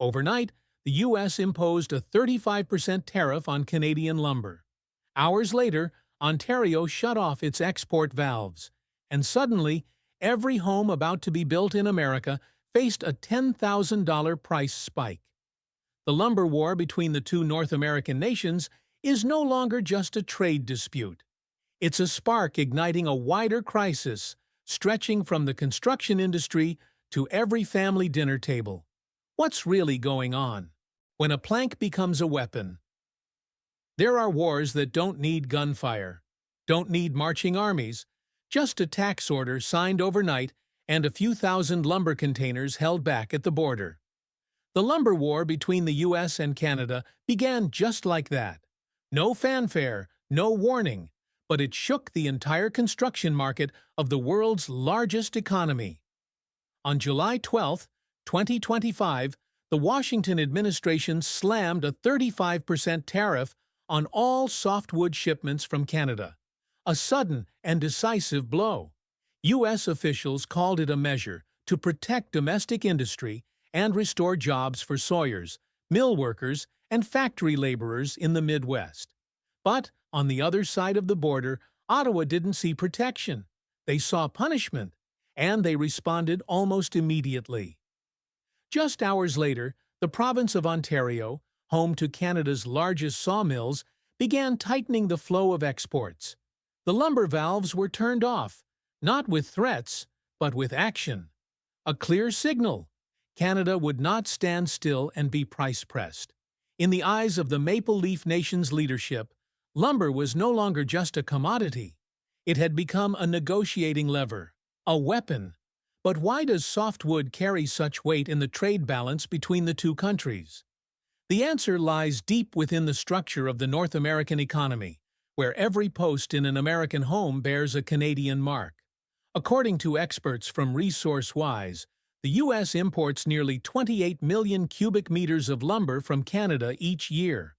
Overnight, the U.S. imposed a 35% tariff on Canadian lumber. Hours later, Ontario shut off its export valves, and suddenly, every home about to be built in America faced a $10,000 price spike. The lumber war between the two North American nations is no longer just a trade dispute. It's a spark igniting a wider crisis, stretching from the construction industry to every family dinner table. What's really going on? When a plank becomes a weapon. There are wars that don't need gunfire, don't need marching armies, just a tax order signed overnight and a few thousand lumber containers held back at the border. The lumber war between the U.S. and Canada began just like that. No fanfare, no warning, but it shook the entire construction market of the world's largest economy. On July 12, 2025, the Washington administration slammed a 35% tariff on all softwood shipments from Canada, a sudden and decisive blow. U.S. officials called it a measure to protect domestic industry and restore jobs for sawyers, mill workers, and factory laborers in the Midwest. But on the other side of the border, Ottawa didn't see protection. They saw punishment, and they responded almost immediately. Just hours later, the province of Ontario, home to Canada's largest sawmills, began tightening the flow of exports. The lumber valves were turned off, not with threats, but with action. A clear signal. Canada would not stand still and be price-pressed. In the eyes of the Maple Leaf Nation's leadership, lumber was no longer just a commodity. It had become a negotiating lever, a weapon. But why does softwood carry such weight in the trade balance between the two countries? The answer lies deep within the structure of the North American economy, where every post in an American home bears a Canadian mark. According to experts from ResourceWise, the U.S. imports nearly 28 million cubic meters of lumber from Canada each year,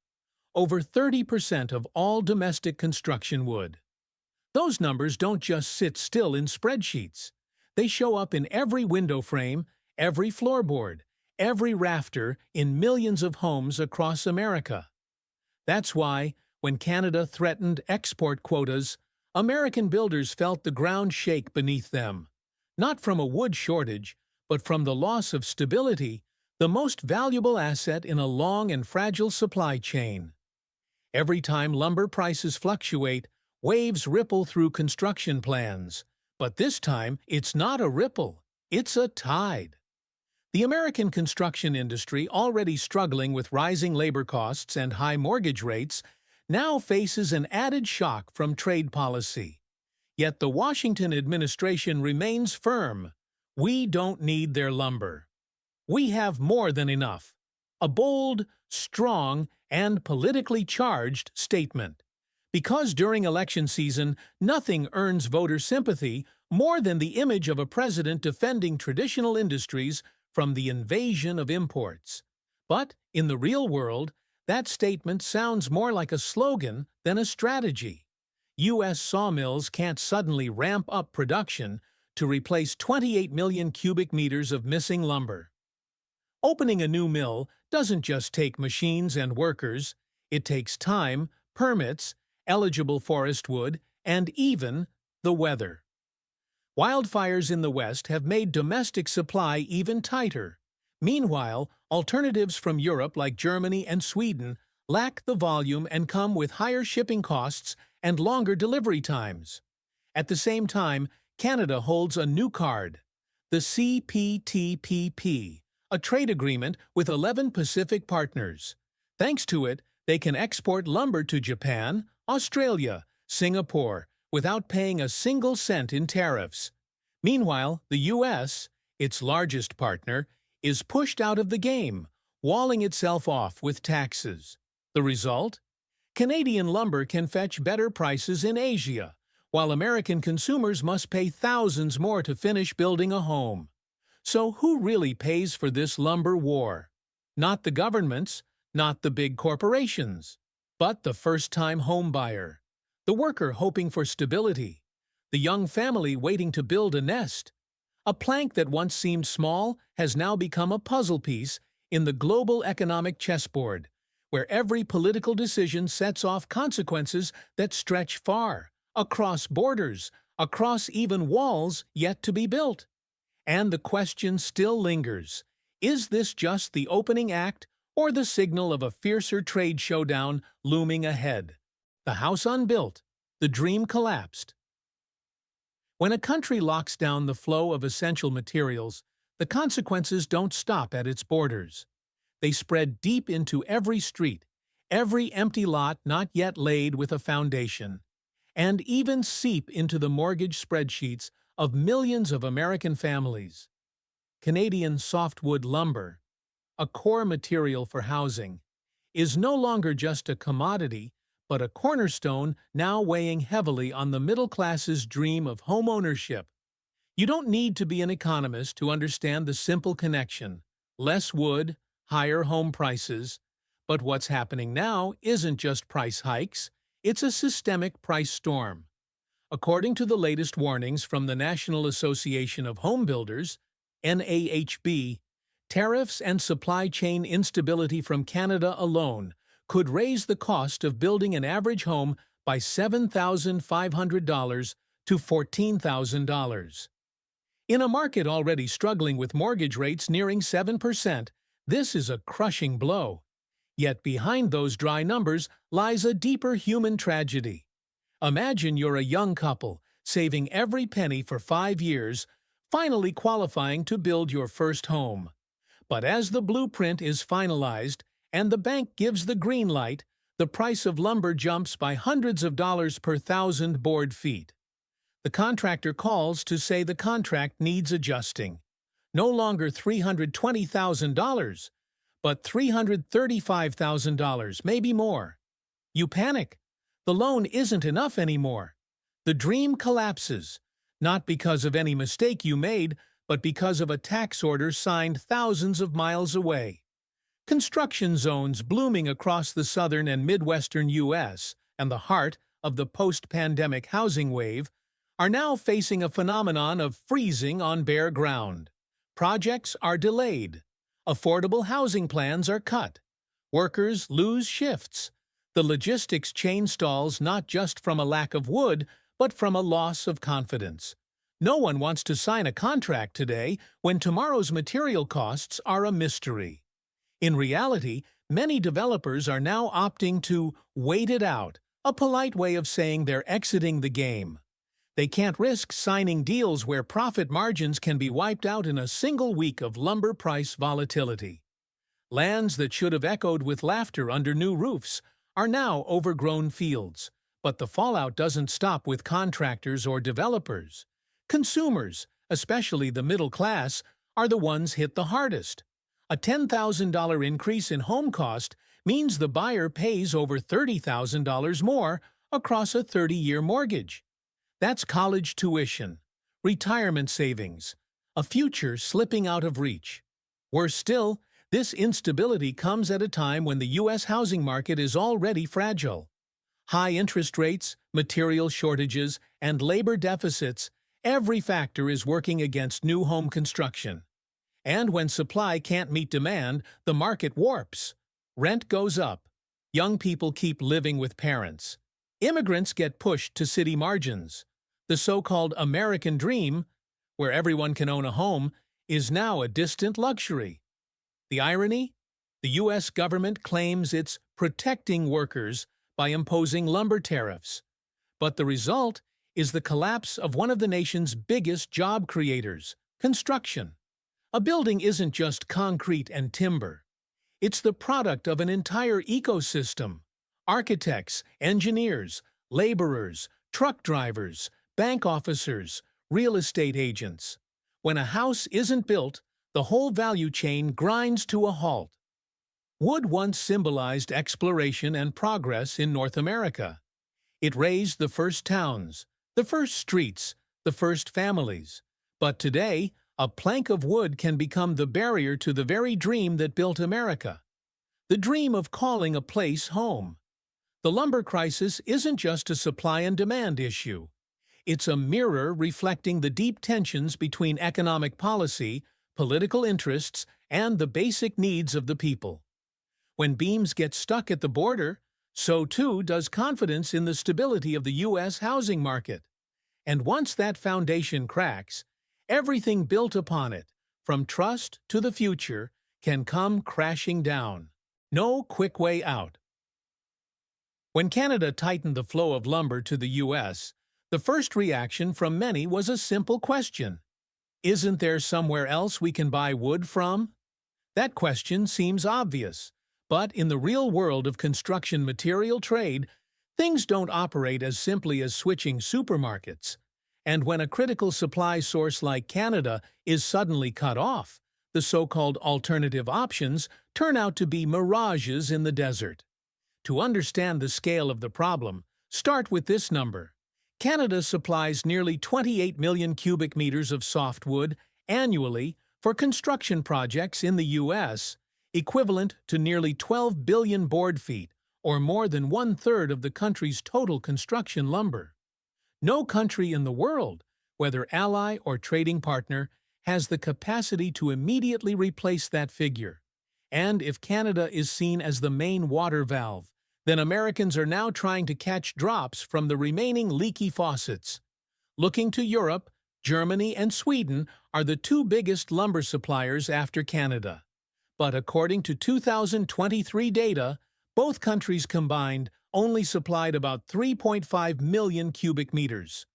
over 30% of all domestic construction wood. Those numbers don't just sit still in spreadsheets. They show up in every window frame, every floorboard, every rafter in millions of homes across America. That's why, when Canada threatened export quotas, American builders felt the ground shake beneath them, not from a wood shortage, but from the loss of stability, the most valuable asset in a long and fragile supply chain. Every time lumber prices fluctuate, waves ripple through construction plans. But this time, it's not a ripple, it's a tide. The American construction industry, already struggling with rising labor costs and high mortgage rates, now faces an added shock from trade policy. Yet the Washington administration remains firm. We don't need their lumber. We have more than enough. A bold, strong, and politically charged statement. Because during election season, nothing earns voter sympathy more than the image of a president defending traditional industries from the invasion of imports. But in the real world, that statement sounds more like a slogan than a strategy. U.S. sawmills can't suddenly ramp up production to replace 28 million cubic meters of missing lumber. Opening a new mill doesn't just take machines and workers, it takes time, permits, eligible forest wood, and even the weather. Wildfires in the West have made domestic supply even tighter. Meanwhile, alternatives from Europe like Germany and Sweden lack the volume and come with higher shipping costs and longer delivery times. At the same time, Canada holds a new card, the CPTPP, a trade agreement with 11 Pacific partners. Thanks to it, they can export lumber to Japan, Australia, Singapore, without paying a single cent in tariffs. Meanwhile, the U.S., its largest partner, is pushed out of the game, walling itself off with taxes. The result? Canadian lumber can fetch better prices in Asia, while American consumers must pay thousands more to finish building a home. So who really pays for this lumber war? Not the governments, not the big corporations, but the first-time home buyer, the worker hoping for stability, the young family waiting to build a nest. A plank that once seemed small has now become a puzzle piece in the global economic chessboard, where every political decision sets off consequences that stretch far, across borders, across even walls yet to be built. And the question still lingers: is this just the opening act or the signal of a fiercer trade showdown looming ahead? The House Unbuilt, the dream collapsed. When a country locks down the flow of essential materials, the consequences don't stop at its borders. They spread deep into every street, every empty lot not yet laid with a foundation, and even seep into the mortgage spreadsheets of millions of American families. Canadian softwood lumber, a core material for housing, is no longer just a commodity, but a cornerstone now weighing heavily on the middle class's dream of homeownership. You don't need to be an economist to understand the simple connection: less wood, higher home prices. But what's happening now isn't just price hikes, it's a systemic price storm. According to the latest warnings from the National Association of Home Builders, NAHB, tariffs and supply chain instability from Canada alone could raise the cost of building an average home by $7,500 to $14,000. In a market already struggling with mortgage rates nearing 7%, this is a crushing blow. Yet behind those dry numbers lies a deeper human tragedy. Imagine you're a young couple, saving every penny for 5 years, finally qualifying to build your first home. But as the blueprint is finalized and the bank gives the green light, the price of lumber jumps by hundreds of dollars per thousand board feet. The contractor calls to say the contract needs adjusting. No longer $320,000, but $335,000, maybe more. You panic. The loan isn't enough anymore. The dream collapses, not because of any mistake you made, but because of a tax order signed thousands of miles away. Construction zones blooming across the southern and midwestern U.S. and the heart of the post-pandemic housing wave are now facing a phenomenon of freezing on bare ground. Projects are delayed. Affordable housing plans are cut. Workers lose shifts. The logistics chain stalls not just from a lack of wood, but from a loss of confidence. No one wants to sign a contract today when tomorrow's material costs are a mystery. In reality, many developers are now opting to wait it out, a polite way of saying they're exiting the game. They can't risk signing deals where profit margins can be wiped out in a single week of lumber price volatility. Lands that should have echoed with laughter under new roofs are now overgrown fields. But the fallout doesn't stop with contractors or developers. Consumers, especially the middle class, are the ones hit the hardest. A $10,000 increase in home cost means the buyer pays over $30,000 more across a 30-year mortgage. That's college tuition, retirement savings, a future slipping out of reach. Worse still, this instability comes at a time when the U.S. housing market is already fragile. High interest rates, material shortages, and labor deficits, every factor is working against new home construction. And when supply can't meet demand, the market warps. Rent goes up. Young people keep living with parents. Immigrants get pushed to city margins. The so-called American dream, where everyone can own a home, is now a distant luxury. The irony? The U.S. government claims it's protecting workers by imposing lumber tariffs. But the result is the collapse of one of the nation's biggest job creators, construction. A building isn't just concrete and timber. It's the product of an entire ecosystem. Architects, engineers, laborers, truck drivers, bank officers, real estate agents. When a house isn't built, the whole value chain grinds to a halt. Wood once symbolized exploration and progress in North America. It raised the first towns, the first streets, the first families. But today, a plank of wood can become the barrier to the very dream that built America. The dream of calling a place home. The lumber crisis isn't just a supply and demand issue. It's a mirror reflecting the deep tensions between economic policy, political interests, and the basic needs of the people. When beams get stuck at the border, so too does confidence in the stability of the U.S. housing market. And once that foundation cracks, everything built upon it, from trust to the future, can come crashing down. No quick way out. When Canada tightened the flow of lumber to the U.S., the first reaction from many was a simple question. Isn't there somewhere else we can buy wood from? That question seems obvious, but in the real world of construction material trade, things don't operate as simply as switching supermarkets. And when a critical supply source like Canada is suddenly cut off, the so-called alternative options turn out to be mirages in the desert. To understand the scale of the problem, start with this number. Canada supplies nearly 28 million cubic meters of softwood annually for construction projects in the U.S., equivalent to nearly 12 billion board feet, or more than one-third of the country's total construction lumber. No country in the world, whether ally or trading partner, has the capacity to immediately replace that figure. And if Canada is seen as the main water valve, then Americans are now trying to catch drops from the remaining leaky faucets. Looking to Europe, Germany and Sweden are the two biggest lumber suppliers after Canada. But according to 2023 data, both countries combined only supplied about 3.5 million cubic meters,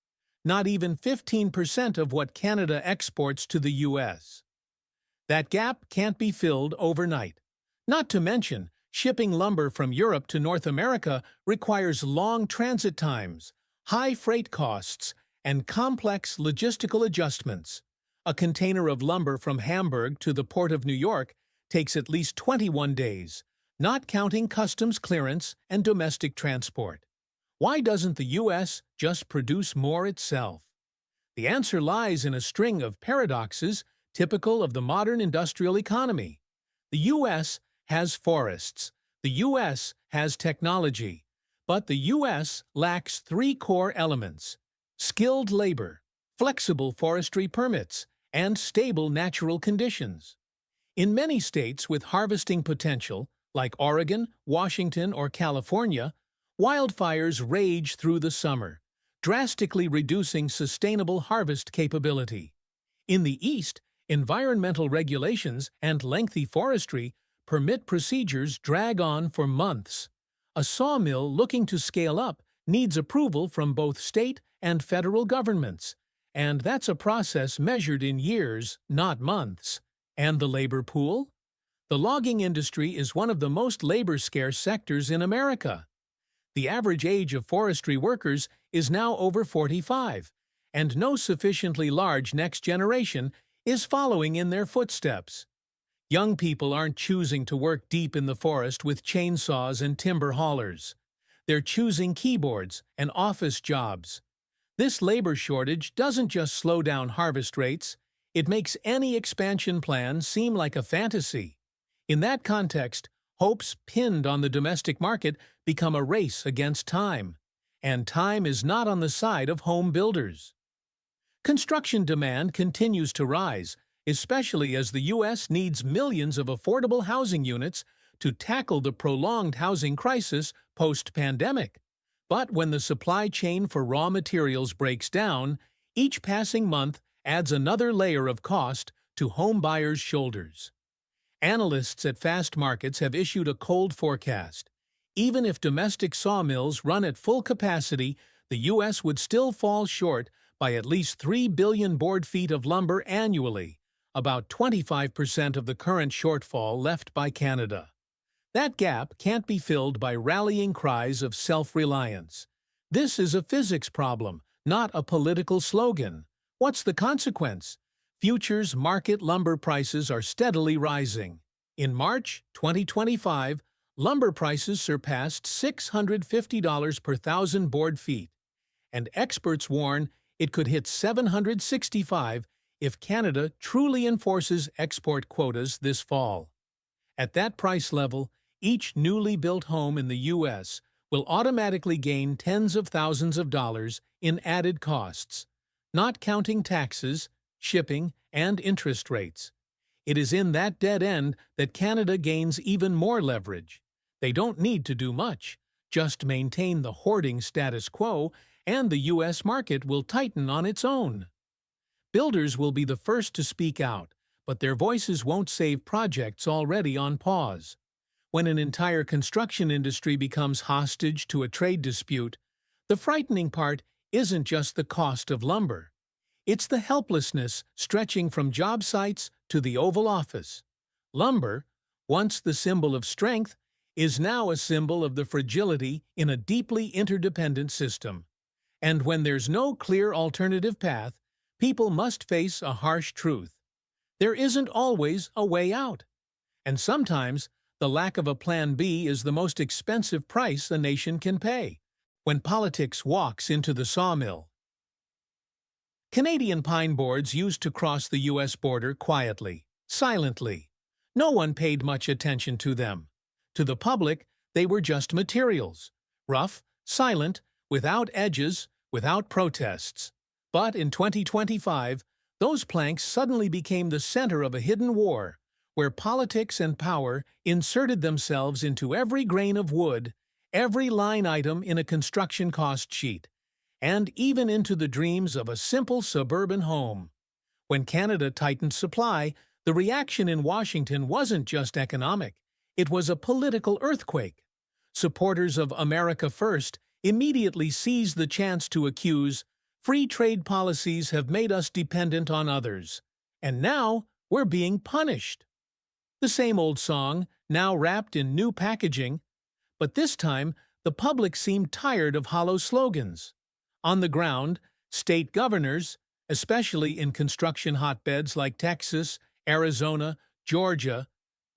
not even 15% of what Canada exports to the U.S. That gap can't be filled overnight. Not to mention, shipping lumber from Europe to North America requires long transit times, high freight costs, and complex logistical adjustments. A container of lumber from Hamburg to the Port of New York takes at least 21 days, not counting customs clearance and domestic transport. Why doesn't the U.S. just produce more itself? The answer lies in a string of paradoxes typical of the modern industrial economy. The U.S. has forests. The U.S. has technology. But the U.S. lacks three core elements: skilled labor, flexible forestry permits, and stable natural conditions. In many states with harvesting potential, like Oregon, Washington, or California, wildfires rage through the summer, drastically reducing sustainable harvest capability. In the East, environmental regulations and lengthy forestry permit procedures drag on for months. A sawmill looking to scale up needs approval from both state and federal governments, and that's a process measured in years, not months. And the labor pool? The logging industry is one of the most labor-scarce sectors in America. The average age of forestry workers is now over 45, and no sufficiently large next generation is following in their footsteps. Young people aren't choosing to work deep in the forest with chainsaws and timber haulers. They're choosing keyboards and office jobs. This labor shortage doesn't just slow down harvest rates, it makes any expansion plan seem like a fantasy. In that context, hopes pinned on the domestic market become a race against time, and time is not on the side of home builders. Construction demand continues to rise, especially as the U.S. needs millions of affordable housing units to tackle the prolonged housing crisis post-pandemic. But when the supply chain for raw materials breaks down, each passing month adds another layer of cost to home buyers' shoulders. Analysts at Fast Markets have issued a cold forecast. Even if domestic sawmills run at full capacity, the U.S. would still fall short by at least 3 billion board feet of lumber annually, about 25% of the current shortfall left by Canada. That gap can't be filled by rallying cries of self-reliance. This is a physics problem, not a political slogan. What's the consequence? Futures market lumber prices are steadily rising. In March 2025, lumber prices surpassed $650 per thousand board feet, and experts warn it could hit $765 if Canada truly enforces export quotas this fall. At that price level, each newly built home in the U.S. will automatically gain tens of thousands of dollars in added costs, not counting taxes, shipping, and interest rates. It is in that dead end that Canada gains even more leverage. They don't need to do much, just maintain the hoarding status quo, and the U.S. market will tighten on its own. Builders will be the first to speak out, but their voices won't save projects already on pause. When an entire construction industry becomes hostage to a trade dispute, the frightening part isn't just the cost of lumber. It's the helplessness stretching from job sites to the Oval Office. Lumber, once the symbol of strength, is now a symbol of the fragility in a deeply interdependent system. And when there's no clear alternative path, people must face a harsh truth. There isn't always a way out. And sometimes, the lack of a plan B is the most expensive price a nation can pay. When politics walks into the sawmill. Canadian pine boards used to cross the U.S. border quietly, silently. No one paid much attention to them. To the public, they were just materials. Rough, silent, without edges, without protests. But in 2025, those planks suddenly became the center of a hidden war, where politics and power inserted themselves into every grain of wood, every line item in a construction cost sheet, and even into the dreams of a simple suburban home. When Canada tightened supply, the reaction in Washington wasn't just economic, it was a political earthquake. Supporters of America First immediately seized the chance to accuse, "Free trade policies have made us dependent on others, and now we're being punished." The same old song, now wrapped in new packaging, but this time the public seemed tired of hollow slogans. On the ground, state governors, especially in construction hotbeds like Texas, Arizona, Georgia,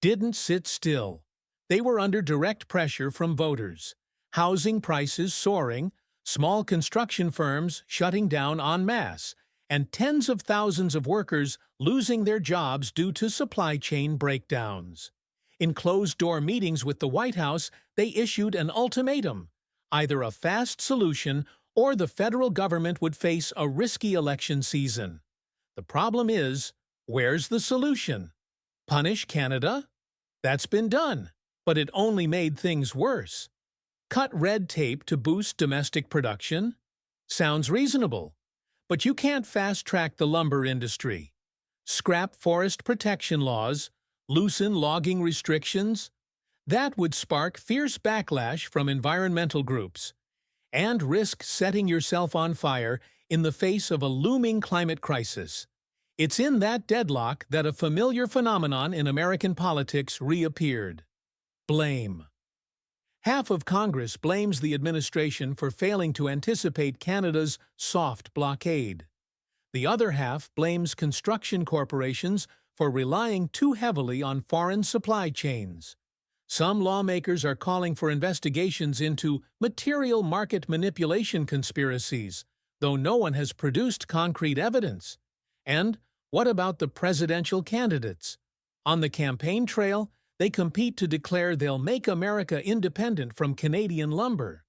didn't sit still. They were under direct pressure from voters. Housing prices soaring, small construction firms shutting down en masse, and tens of thousands of workers losing their jobs due to supply chain breakdowns. In closed-door meetings with the White House, they issued an ultimatum: either a fast solution or the federal government would face a risky election season. The problem is, where's the solution? Punish Canada? That's been done, but it only made things worse. Cut red tape to boost domestic production? Sounds reasonable. But you can't fast-track the lumber industry. Scrap forest protection laws, loosen logging restrictions? That would spark fierce backlash from environmental groups, and risk setting yourself on fire in the face of a looming climate crisis. It's in that deadlock that a familiar phenomenon in American politics reappeared: blame. Half of Congress blames the administration for failing to anticipate Canada's soft blockade. The other half blames construction corporations for relying too heavily on foreign supply chains. Some lawmakers are calling for investigations into material market manipulation conspiracies, though no one has produced concrete evidence. And what about the presidential candidates? On the campaign trail, they compete to declare they'll make America independent from Canadian lumber.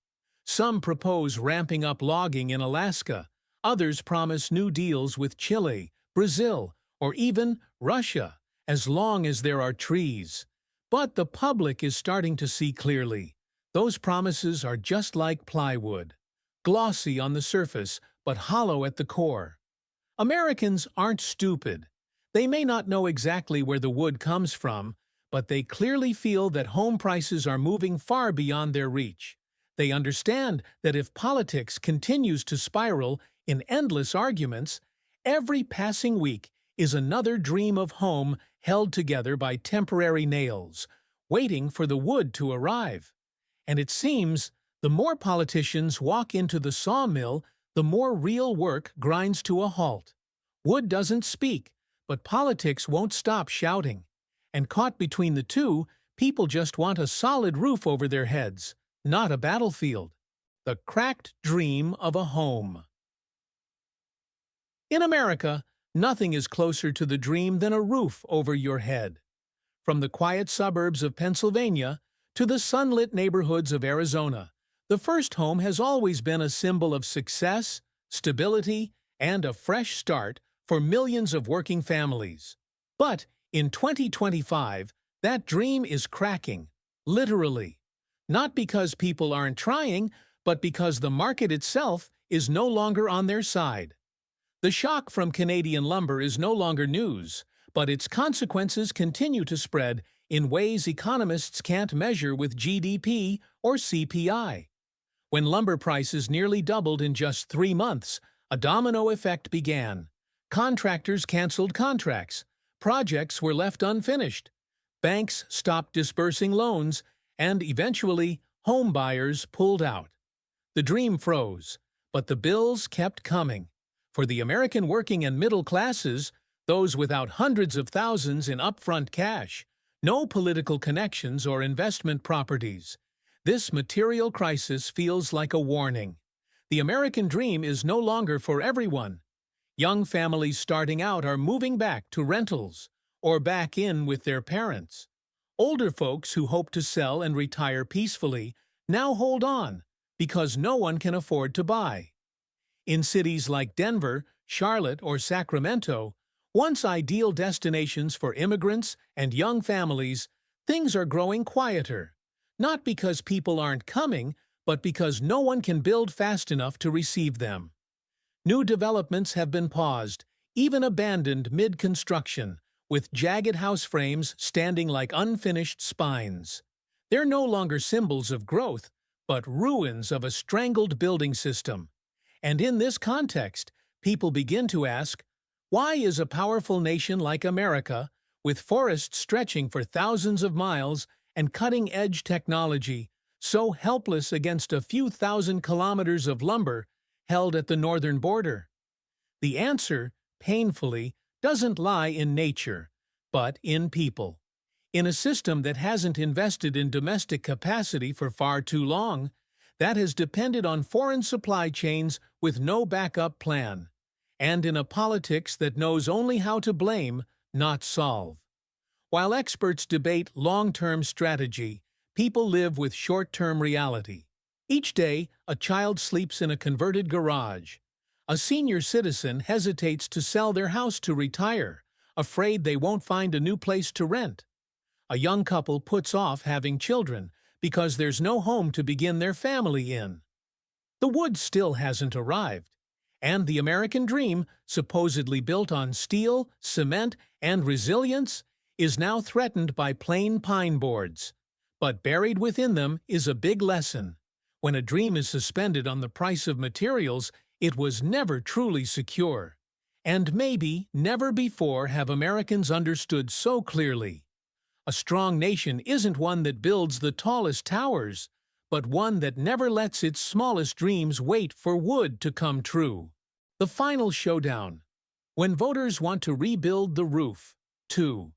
Some propose ramping up logging in Alaska. Others promise new deals with Chile, Brazil, or even Russia, as long as there are trees. But the public is starting to see clearly. Those promises are just like plywood, glossy on the surface but hollow at the core. Americans aren't stupid. They may not know exactly where the wood comes from, but they clearly feel that home prices are moving far beyond their reach. They understand that if politics continues to spiral in endless arguments, every passing week is another dream of home held together by temporary nails, waiting for the wood to arrive. And it seems the more politicians walk into the sawmill, the more real work grinds to a halt. Wood doesn't speak, but politics won't stop shouting. And caught between the two, people just want a solid roof over their heads, not a battlefield. The cracked dream of a home. In America, nothing is closer to the dream than a roof over your head. From the quiet suburbs of Pennsylvania to the sunlit neighborhoods of Arizona, the first home has always been a symbol of success, stability, and a fresh start for millions of working families. But In 2025, that dream is cracking, literally. Not because people aren't trying, but because the market itself is no longer on their side. The shock from Canadian lumber is no longer news, but its consequences continue to spread in ways economists can't measure with GDP or CPI. When lumber prices nearly doubled in just 3 months, a domino effect began. Contractors canceled contracts, projects were left unfinished, banks stopped disbursing loans, and eventually, home buyers pulled out. The dream froze, but the bills kept coming. For the American working and middle classes, those without hundreds of thousands in upfront cash, no political connections or investment properties, this material crisis feels like a warning. The American dream is no longer for everyone. Young families starting out are moving back to rentals or back in with their parents. Older folks who hope to sell and retire peacefully now hold on because no one can afford to buy. In cities like Denver, Charlotte, or Sacramento, once ideal destinations for immigrants and young families, things are growing quieter. Not because people aren't coming, but because no one can build fast enough to receive them. New developments have been paused, even abandoned mid-construction, with jagged house frames standing like unfinished spines. They're no longer symbols of growth, but ruins of a strangled building system. And in this context, people begin to ask, why is a powerful nation like America, with forests stretching for thousands of miles and cutting-edge technology, so helpless against a few thousand kilometers of lumber held at the northern border? The answer, painfully, doesn't lie in nature, but in people. In a system that hasn't invested in domestic capacity for far too long, that has depended on foreign supply chains with no backup plan, and in a politics that knows only how to blame, not solve. While experts debate long-term strategy, people live with short-term reality. Each day, a child sleeps in a converted garage. A senior citizen hesitates to sell their house to retire, afraid they won't find a new place to rent. A young couple puts off having children because there's no home to begin their family in. The wood still hasn't arrived, and the American dream, supposedly built on steel, cement, and resilience, is now threatened by plain pine boards. But buried within them is a big lesson. When a dream is suspended on the price of materials, it was never truly secure. And maybe never before have Americans understood so clearly. A strong nation isn't one that builds the tallest towers, but one that never lets its smallest dreams wait for wood to come true. The Final Showdown. When voters want to rebuild the roof. 2.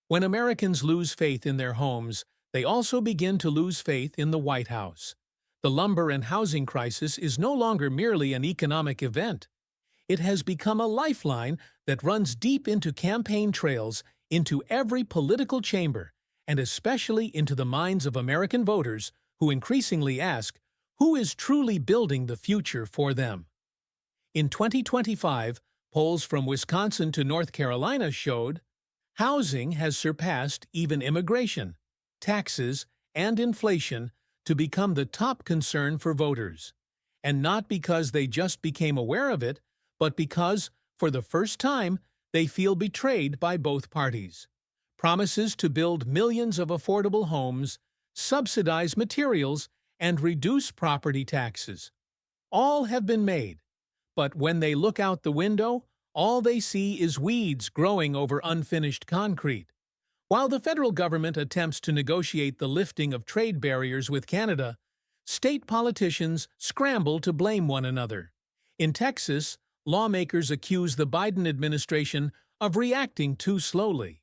When Americans lose faith in their homes, they also begin to lose faith in the White House. The lumber and housing crisis is no longer merely an economic event. It has become a lifeline that runs deep into campaign trails, into every political chamber, and especially into the minds of American voters who increasingly ask, who is truly building the future for them? In 2025, polls from Wisconsin to North Carolina showed housing has surpassed even immigration, taxes, and inflation to become the top concern for voters. And not because they just became aware of it, but because, for the first time, they feel betrayed by both parties. Promises to build millions of affordable homes, subsidize materials, and reduce property taxes. All have been made, but when they look out the window, all they see is weeds growing over unfinished concrete. While the federal government attempts to negotiate the lifting of trade barriers with Canada, state politicians scramble to blame one another. In Texas, lawmakers accuse the Biden administration of reacting too slowly.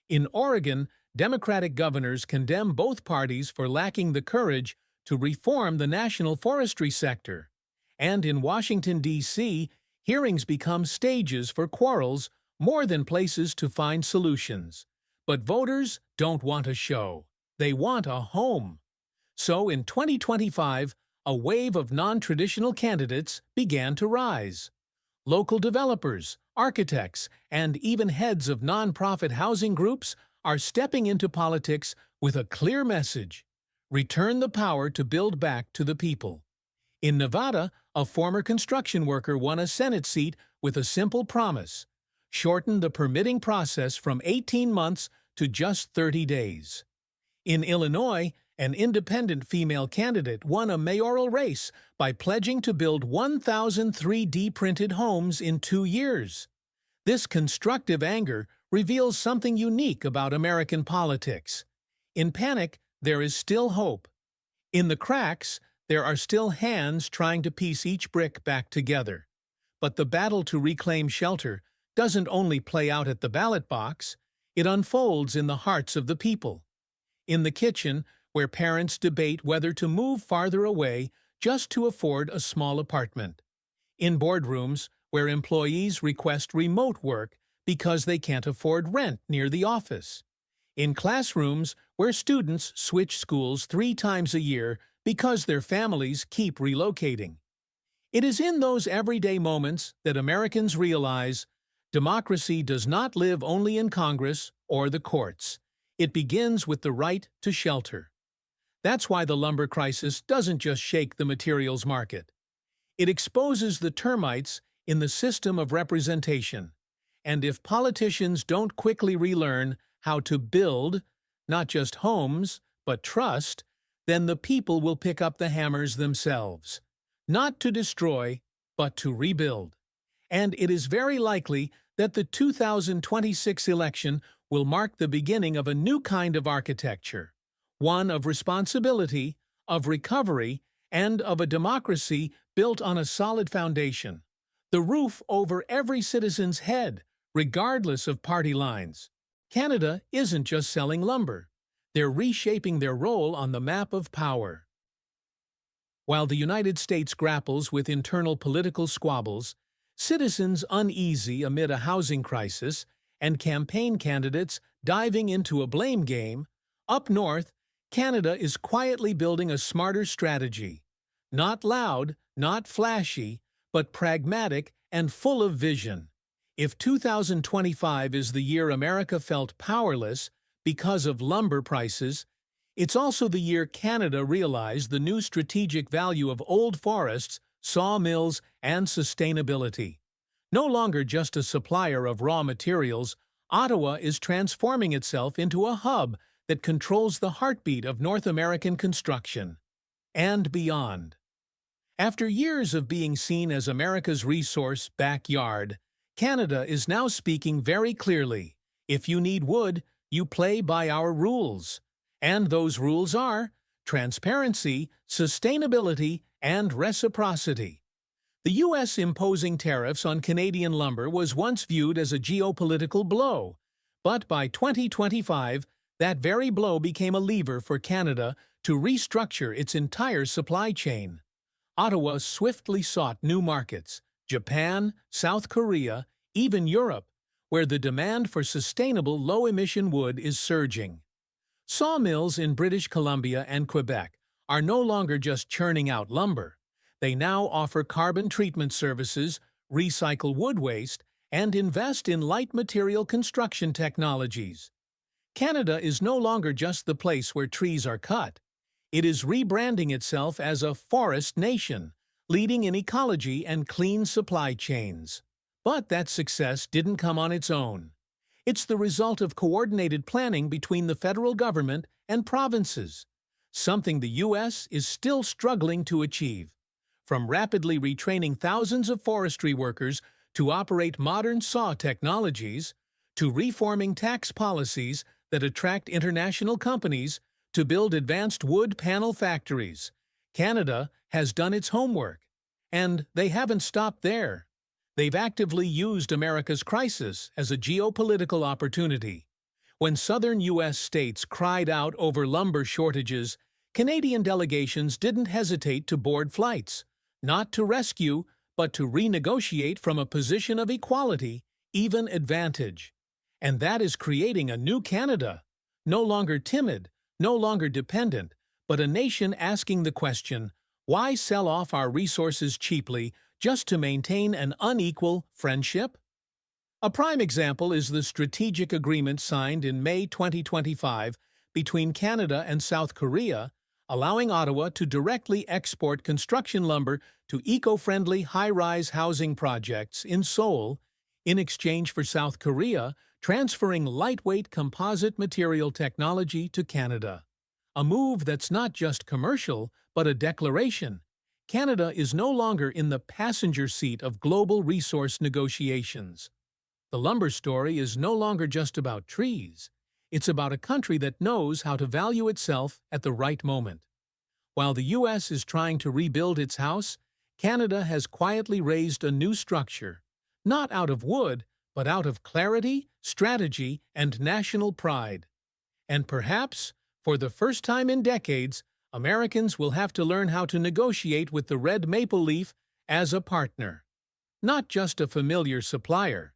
In Oregon, Democratic governors condemn both parties for lacking the courage to reform the national forestry sector. And in Washington, D.C., hearings become stages for quarrels more than places to find solutions. But voters don't want a show. They want a home. So in 2025, a wave of non-traditional candidates began to rise. Local developers, architects, and even heads of nonprofit housing groups are stepping into politics with a clear message: return the power to build back to the people. In Nevada, a former construction worker won a Senate seat with a simple promise: shorten the permitting process from 18 months to just 30 days. In Illinois, an independent female candidate won a mayoral race by pledging to build 1,000 3D printed homes in 2 years. This constructive anger reveals something unique about American politics. In panic, there is still hope. In the cracks, there are still hands trying to piece each brick back together. But the battle to reclaim shelter doesn't only play out at the ballot box, it unfolds in the hearts of the people. In the kitchen, where parents debate whether to move farther away just to afford a small apartment. In boardrooms, where employees request remote work because they can't afford rent near the office. In classrooms, where students switch schools 3 times a year because their families keep relocating. It is in those everyday moments that Americans realize democracy does not live only in Congress or the courts. It begins with the right to shelter. That's why the lumber crisis doesn't just shake the materials market. It exposes the termites in the system of representation. And if politicians don't quickly relearn how to build, not just homes, but trust, then the people will pick up the hammers themselves. Not to destroy, but to rebuild. And it is very likely that the 2026 election will mark the beginning of a new kind of architecture, one of responsibility, of recovery, and of a democracy built on a solid foundation, the roof over every citizen's head, regardless of party lines. Canada isn't just selling lumber. They're reshaping their role on the map of power. While the United States grapples with internal political squabbles, citizens uneasy amid a housing crisis, and campaign candidates diving into a blame game, up north, Canada is quietly building a smarter strategy. Not loud, not flashy, but pragmatic and full of vision. If 2025 is the year America felt powerless because of lumber prices, it's also the year Canada realized the new strategic value of old forests, sawmills, and sustainability. No longer just a supplier of raw materials, Ottawa is transforming itself into a hub that controls the heartbeat of North American construction and beyond. After years of being seen as America's resource backyard, Canada is now speaking very clearly. If you need wood, you play by our rules. And those rules are transparency, sustainability, and reciprocity. The U.S. imposing tariffs on Canadian lumber was once viewed as a geopolitical blow, but by 2025, that very blow became a lever for Canada to restructure its entire supply chain. Ottawa swiftly sought new markets: Japan, South Korea, even Europe, where the demand for sustainable low-emission wood is surging. Sawmills in British Columbia and Quebec are no longer just churning out lumber. They now offer carbon treatment services, recycle wood waste, and invest in light material construction technologies. Canada is no longer just the place where trees are cut. It is rebranding itself as a forest nation, leading in ecology and clean supply chains. But that success didn't come on its own. It's the result of coordinated planning between the federal government and provinces, something the U.S. is still struggling to achieve. From rapidly retraining thousands of forestry workers to operate modern saw technologies, to reforming tax policies that attract international companies, to build advanced wood panel factories, Canada has done its homework. And they haven't stopped there. They've actively used America's crisis as a geopolitical opportunity. When southern U.S. states cried out over lumber shortages, Canadian delegations didn't hesitate to board flights, not to rescue, but to renegotiate from a position of equality, even advantage. And that is creating a new Canada, no longer timid, no longer dependent, but a nation asking the question, why sell off our resources cheaply just to maintain an unequal friendship? A prime example is the strategic agreement signed in May 2025 between Canada and South Korea, allowing Ottawa to directly export construction lumber to eco-friendly high-rise housing projects in Seoul, in exchange for South Korea transferring lightweight composite material technology to Canada. A move that's not just commercial, but a declaration. Canada is no longer in the passenger seat of global resource negotiations. The lumber story is no longer just about trees. It's about a country that knows how to value itself at the right moment. While the U.S. is trying to rebuild its house, Canada has quietly raised a new structure, not out of wood, but out of clarity, strategy, and national pride. And perhaps, for the first time in decades, Americans will have to learn how to negotiate with the red maple leaf as a partner, not just a familiar supplier.